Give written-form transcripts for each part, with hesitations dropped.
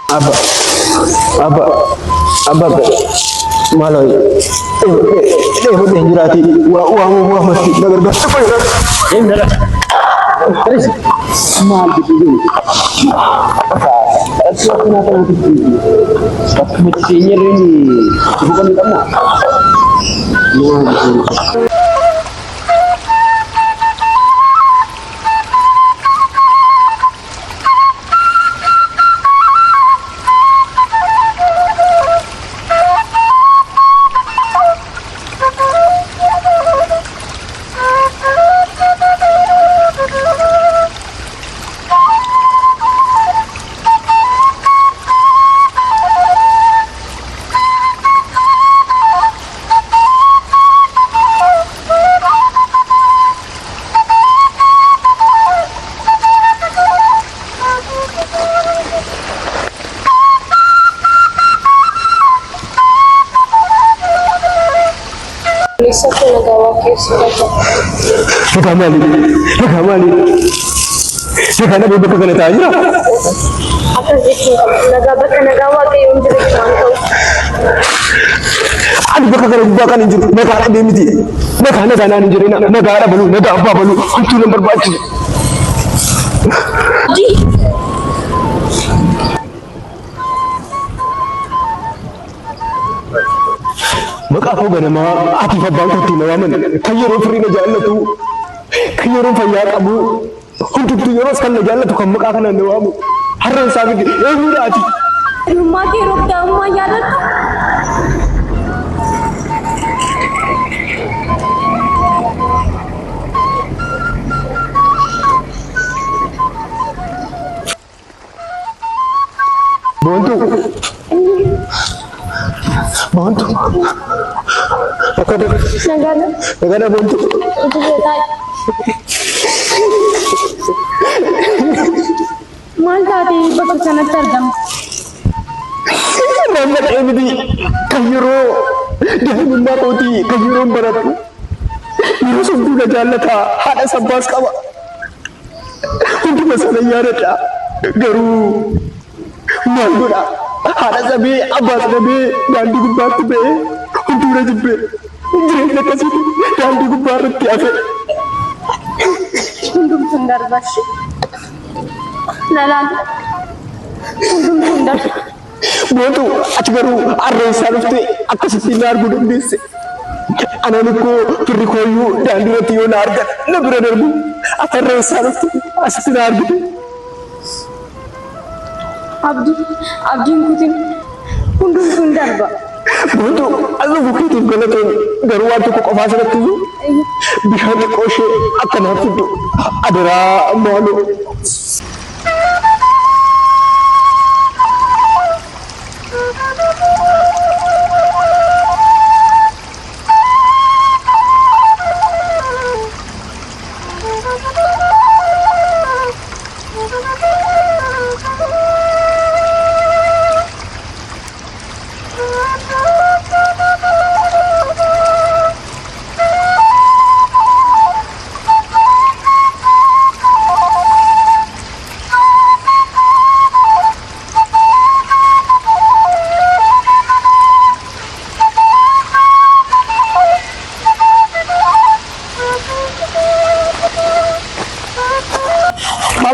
Abba, abba, abba, malo. Jirati. Wah, mesti. Nagar gas. Ini dah. Terus. Mal gitu. Aku kenapa nanti gitu? Pas mestinya ini bukan kamu. Nagamali. Sekarang ibu kena tanya. Apa sih? Nagawa kayo yung direct mantau. Adi bakal injur. Negara demiti. Negara sana injurina. Negara balu. Negara apa balu. Kunci nomor baca. Di. Maka aku gana ma ati fa bangko ti nawaman. Kayero free na jalla tu. Kayero fa ya kabu. Untuk tu yoros kan na jalla tu kam maka kana nawamu. Harran sabi e hura ati. Rumah ke rok da umma yadat. Bantu. Negara bantu. Itu dia. Mal tadi bakal sana terdam. Nampak ini kayuro. Dia membawa kayuro barat. Ini sudah jalan ta. Ada sabas kawa. Untuk masalah yarata. Garu. Malgura. Ada sabi abas sabi ganti gubat be. Untuk aja be. Jadi kasih ganti gubat tiada. Untuk sundar bashi. Nalan. Untuk sundar. Bantu, acagaru array sarufte akasi sinar gudum disse. Ananiku pirikoyu dandira tiyo narga nabira darbu. Array sarufte asinar gudum. Abdi ngikutin untuk sundar ba. Bantu, alu bukitin galatin garuatu ko kafasa tuju. Bihani koshe akan hafidu. Adara malu.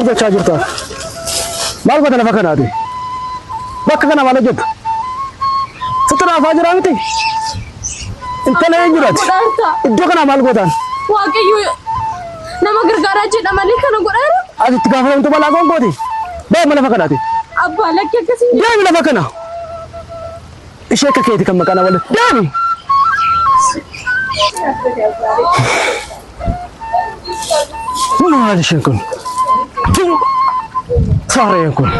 Baca jirta. Mal bata na fakana ade. Bakka kana mala jetta. Sutra fajira miti. Intala ejurati. Iddo kana mal gotan. Waaqayyo nama gargaaraa jedha malee kana godhaara. Ati itti gaafatamtu balaa gongooti. Bee mala fakana ate. Abbaa lakkee akkasii. Deemi lafa kana. Ishee akka keeti kan maqaan waliin. Deemi. Maal isheen kun? Sareen kun.